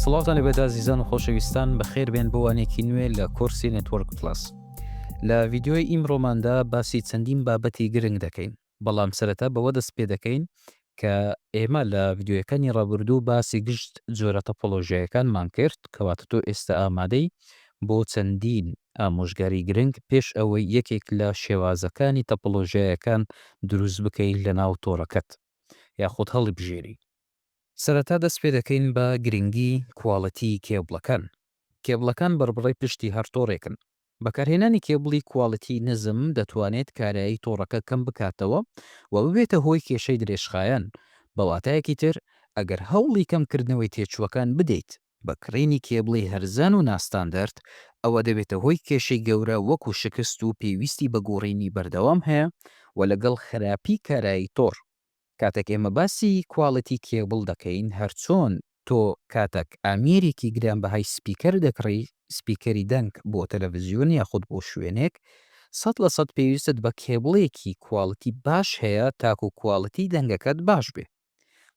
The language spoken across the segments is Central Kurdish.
سڵاتان لەبێت ئازیزان و خۆشەویستان بەخێر بێن بۆ وانێکی نوێ لە کۆرسی نێتوەرک پلاس. لە ڤیدیۆی ئیمڕۆماندا باسی چەندین بابەتی گرنگ دەکەین، بەڵام سەرەتا بەوە دەست پێ دەکەین کە ئێمە لە ڤیدیۆیەکانی ڕابردوو باسی گشت جۆرە تەپۆلۆژیەکانمان کرد، کەواتە تۆ ئێستا ئامادەی بۆ چەندین ئامۆژگاری گرنگ پێش ئەوەی یەکێک لە شێوازەکانی تەپۆلۆژیەکان دروست بکەیت لە ناو تۆڕەکەت یاخود هەڵی بژێری. سەرەتا دەست پێ دەکەین بە گرنگی کواڵەتی کێبڵەکان. کێبڵەکان بەربڕی پشتی هەر تۆڕێکن. بەکارهێنانی کێبڵی کواڵەتی نزم دەتوانێت کارایی تۆڕەکە کەم بکاتەوە و ببێتە هۆی کێشەی درێژخایەن. بەواتایەکی تر ئەگەر هەوڵی کەمکردنەوەی تێچووەکان بدەیت بە کڕینی کێبڵی هەرزان و ناستاندەرد، ئەوە دەبێتە هۆی کێشەی گەورە وەکو شکست و پێویستی بە گۆڕینی بەردەوام هەیە و لەگەڵ خراپی کارایی تۆڕ. کاتێک ئێمە باسی کواڵەتی کێبڵ دەکەین، هەرچۆن تۆ کاتێک ئامێرێکی گرانبەهای سپیکەر دەکڕی، سپیکەری دەنگ بۆ تەلەڤیزیۆن یاخود بۆ شوێنێک، 100% پێویستت بە کێبڵێکی کواڵەتی باش هەیە تاکو کواڵەتی دەنگەکەت باش بێ.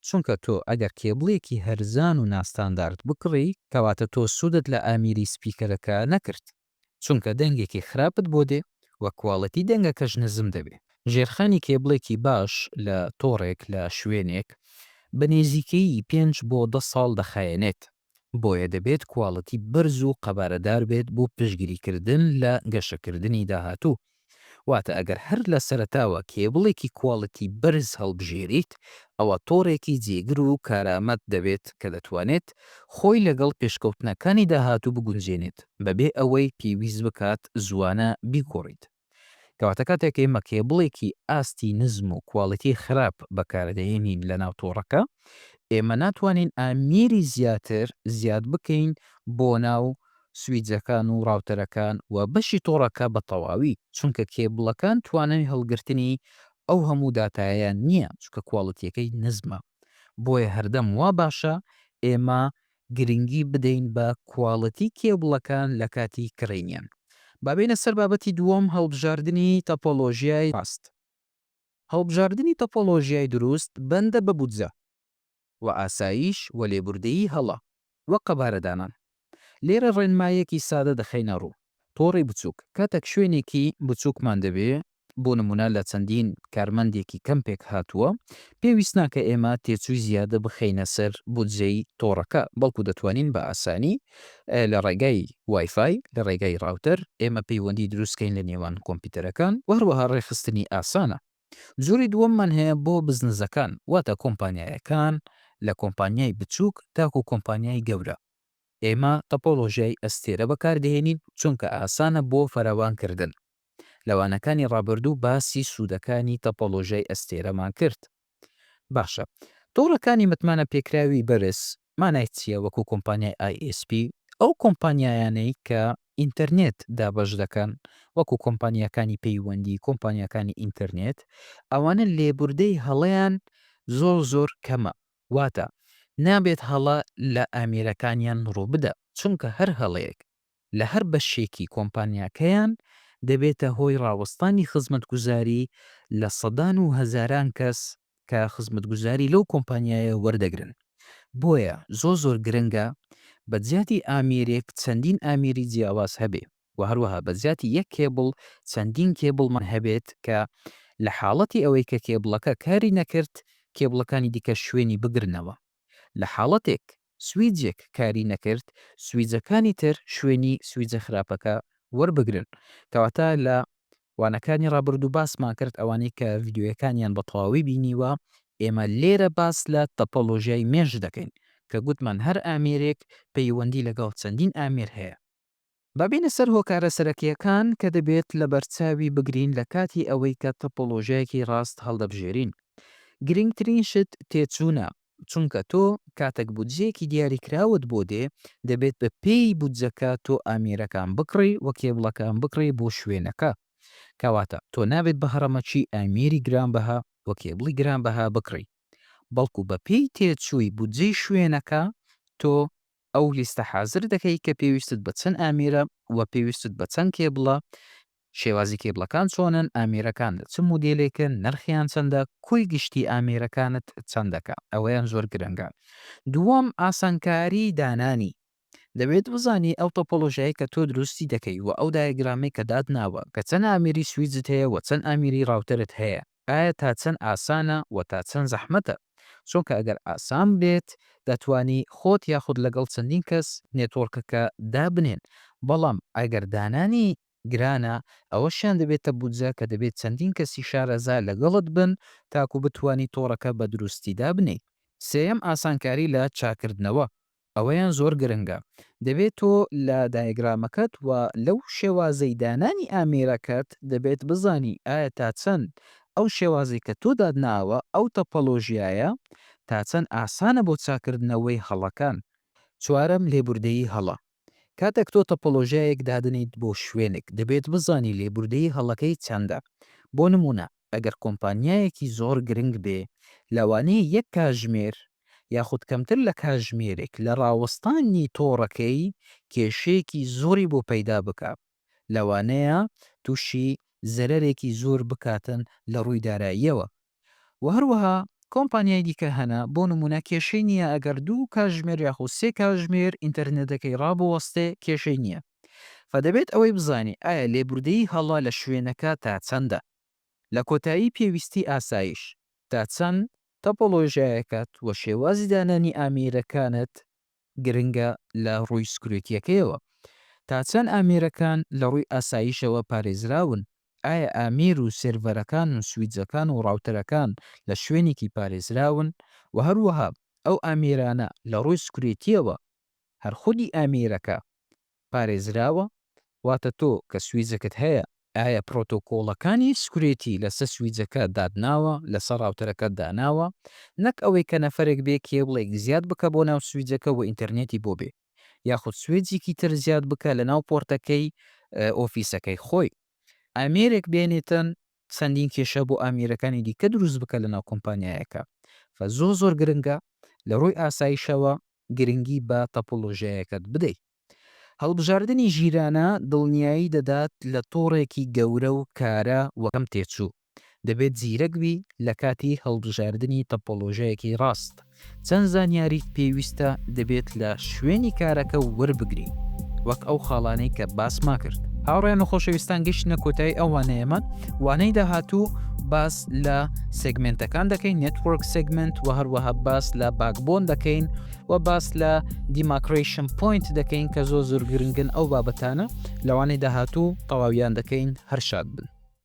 چونکە تۆ ئەگەر کێبڵێکی هەرزان و ناستاندارد بکڕی، کەواتە تۆ سوودت لە ئامیری سپیکەرەکە نەکرد، چونکە دەنگێکی خراپت بۆ دێ و کواڵەتی دەنگەکەش نزم دەبێ. ژێرخانی کێبڵێکی باش لە تۆڕێک لە شوێنێک بە نێزیکەی 5 بۆ 10 ساڵ دەخایەنێت، بۆیە دەبێت کواڵەتی بەرز و قەبارەدار بێت بۆ پشتگیریکردن لە گەشەکردنی داهاتوو. واتە ئەگەر هەر لە سەرەتاوە کێبڵێکی کواڵەتی بەرز هەڵبژێریت، ئەوە تۆڕێکی جێگر و کارامەت دەبێت کە دەتوانێت خۆی لەگەڵ پێشکەوتنەکانی داهاتوو بگونجێنێت بەبێ ئەوەی پێویست بکات زوانە بیگۆڕیت. کەواتە کاتێک ئێمە کێبڵێکی ئاستی نزم و کواڵەتی خراپ بەکاردەهێنین لە ناو تۆڕەکە، ئێمە ناتوانین ئامیری زیاتر زیاد بکەین بۆ ناو سویچەکان و ڕاوتەرەکان و بەشی تۆڕەکە بە تەواوی، چونکە کێبڵەکان توانای هەڵگرتنی ئەو هەموو داتایان نییە، چونکە کواڵەتیەکەی نزمە. بۆیە هەردەم وا باشە ئێمە گرنگی بدەین بە کواڵەتی کێبڵەکان لە کاتی کڕینیان. بابینە سەر بابەتی دووەم، هەڵبژاردننی تەپۆلۆژیای ڕاست. هەڵبژاردننی تەپۆلۆژیای دروست بەندە بە بودجە و ئاسایش و لێبوردەیی هەڵە وە قەبارەدانان. لێرە ڕێنمایەکی سادە دەخەینە ڕوو. تۆڕی بچووک کاتێک شوێنێکی بچووکمان دەبێ، بۆ نمونە لە چەندین کارمەندێکی کەمپێک هاتووە، پێویست ناکە ئێمە تێچووی زیادە بخەینە سەر بودجەی تۆڕەکە، بەڵکو دەتوانین بە ئاسانی لە ڕێگای وایفای، لە ڕێگای ڕاوتەر ئێمە پەیوەندی دروستکەین لە نێوان کۆمپیوتەرەکان و هەروەها ڕێخستنی ئاسانە. جووری دووەممان هەیە بۆ بزنسەکان، واتە کۆمپانیایەکان لە کۆمپانیای بچووک تاکو کۆمپانیای گەورە. ئێمە تەپۆلۆژیای ئەستێرە بەکاردەهێنین چونکە ئاسانە بۆ فەراوانکردن. لەوانەکانی ڕابردوو باسی سوودەکانی تەپۆلۆژیای ئەستێرەمان کرد. باشە، تۆڕەکانی متمانە پێکراوی بەرز مانای چییە؟ وەکو کۆمپانیای ISP، ئەو کۆمپانیایانەی کە ئینتەرنێت دابەش دەکەن، وەکو کۆمپانیەکانی پەیوەندی، کۆمپانیەکانی ئینتەرنێت، ئەوانە لێبوردەی هەڵەیان زۆر کەمە. واتە نابێت هەڵە لە ئامێرەکانیان ڕوو بدە، چونکە هەر هەڵەیەک لە هەر بەشێکی کۆمپانیاکەیان دەبێتە هۆی ڕاوەستانی خزمەتگوزاری لە سەدان و هەزاران کەس کە خزمەتگوزاری لەو کۆمپانیایە وەردەگرن. بۆیە زۆر گرنگە بە جیاتی ئامێرێک چەندین ئامێری جیاواز هەبێ و هەروەها بە جیاتی یەک کێبڵ چەندین کێبڵمان هەبێت کە لە حاڵەتی ئەوەی کە کێبڵەکە کاری نەکرد، کێبڵەکانی دیکە شوێنی بگرنەوە. لە حاڵەتێک سویجێک کاری نەکرد، سویجەکانی تر شوێنی سویجە خراپەکە وەربگرن. کەواتە لە وانەکانی ڕابردوو باسمان کرد، ئەوانەی کە ڤیدیۆیەکانیان بە تەواوی بینیوە، ئێمە لێرە باس لە تەپۆلۆژیای مێژ دەکەین کە گوتمان هەر ئامێرێک پەیوەندی لەگەڵ چەندین ئامێر هەیە. بابینە سەر هۆکارە سەرەکیەکان کە دەبێت لە بەرچاوی بگرین لە کاتی ئەوەی کە تەپۆلۆژیایەکی ڕاست هەڵدەبژێرین. گرنگترین شت تێچوونە، چونکە تۆ کاتێک بودجەیەکی دیاریکراوت بۆ دێ، دەبێت بە پێی بودجەکە تۆ ئامێرەکان بکڕی و کێبڵەکان بکڕی بۆ شوێنەکە. کەواتە تۆ نابێت بە هەڕەمەچی ئامێری گرانبەها و کێبڵی گرانبەها بکڕی، بەڵکو بە پێی تێچووی بودجەی شوێنەکە تۆ ئەو لیستە حازر دەکەی کە پێویستت بە چەند ئامێرە و پێویستت بە چەند کێبڵە شێوازی کێبڵەکان چۆنن، ئامێرەکان چ مودێلێکن، نرخیان چەندە، کۆی گشتی ئامێرەکانت چەندەکە، ئەوەیان زۆر گرنگە. دووەم ئاسانکاری دانانی. دەبێت بزانی ئەو تۆپۆلۆژیایی کە تۆ دروستی دەکەی و ئەو دایەگرامی کە دادناوە کە چەند ئامیری سویچت هەیە و چەند ئامیری ڕاوتەرت هەیە، ئایا تا چەند ئاسانە و تا چەند زەحمەتە. چونکە ئەگەر ئاسان بێت دەتوانی خۆت یاخود لەگەڵ چەندین کەس نێتۆرکەکە دابنێن، بەڵام ئەگەر دانانی گرانە ئەوەشیان دەبێتە بودجە کە دەبێت چەندین کەسی شارەزا لەگەڵت بن تاکو بتانی تۆڕەکە بە دروستی دابنێ. سێەم ئاسانکاری لە چاکردنەوە، ئەوەیان زۆر گرنگە. دەبێت تۆ لە دایگرامەکەت و لەو شێوازەی دانانی ئامێرەکەت دەبێت بزانی ئایا تا چەند ئەو شێوازی کە تۆ دادناوە ئەو تەپەلۆژیایە تا چەند ئاسانە بۆ چاکردنەوەی هەڵەکان. چوارەم لێبوردەیی هەڵە. کاتێک تۆ تەپۆلۆژیایەک دادنیت بۆ شوێنێک دەبێت بزانی لێبوردەیی هەڵەکەی چەندە. بۆ نمونە ئەگەر کۆمپانیایەکی زۆر گرنگ بێ لەوانەیە یەک کاژمێر یاخود کەمتر لە کاژمێرێک لە ڕاوەستانی تۆڕەکەی کێشەیەکی زۆری بۆ پەیدا بکە، لەوانەیە تووشی زەرەرێکی زۆر بکاتن لە ڕووی داراییەوە. و هەروەها کۆمپانیای دیکە هەنا بۆ نمونە کێشەی نییە ئەگەر 2 کاژمێر یاخود 3 کاژمێر ئینتەرنێتەکەی ڕابوەستێ کێشەی نییە. فدەبێت ئەوەی بزانی ئایا لێبوردەیی هەڵا لە شوێنەکە تا چەندە. لە کۆتایی پێویستی ئاسایش تا چەند تەپۆلۆژیایەکەت و شێوازی دانانی ئامێرەکانت گرنگە لە ڕووی سکرێتیەکەیەوە. تا چەند ئامێرەکان لە ڕووی ئاسایشەوە پارێزراون، ئایا ئامیر و سێرڤەرەکان و سویچەکان و ڕاوتەرەکان لە شوێنێکی پارێزراون و هەروەها ئەو ئامێرانە لە ڕووی سکرێتیەوە هەر خودی ئامێرەکە پارێزراوە، واتە تۆ کە سویچەکەت هەیە ئایا پرۆتۆکۆڵەکانی سکرێتی لەسەر سویچەکە دادناوە لەسەر ڕاوتەرەکە داناوە، نەک ئەوەی کە نەفرێک بێ کێبڵێک زیاد بکە بۆ ناو سویچەکە و ئینتەرنێتی بۆ بێ یاخود سوێجێکی تر زیاد بکە لە ناو پۆرتەکەی ئۆفیسەکەی خۆی. ئامێرێک بێنێتن چەندین کێشە بۆ ئامێرەکانی دیکە دروست بکە لە ناو کۆمپانیایەکە. زۆر گرنگە لە ڕووی ئاسایشەوە گرنگی بە تەپۆلۆژیایەکەت بدەیت. هەڵبژاردننی ژیرانە دڵنیایی دەدات لە تۆڕێکی گەورە و کارە وەکەم تێچوو. دەبێت زیرەکبی لە کاتی هەڵبژاردننی تەپۆلۆژیایەکی ڕاست. چەند زانیاریت پێویستە دەبێت لە شوێنی کارەکە وەربگری، وەک ئەو خاڵانەی کە باسما کرد. هاوڕێیان و خۆشەویستان گەشتنە کۆتایی ئەو وانەیەمان وانەی داهاتوو باس لە سگمنتەکان دەکەین، نێتوەرک سگمنت و هەروەها باس لە باکبۆن دەکەین و باس لە دیماکریشن پوینت دەکەین کە زۆر گرنگن ئەو بابەتانە لەوانەی داهاتوو تەواویان دەکەین. هەر شاد بن.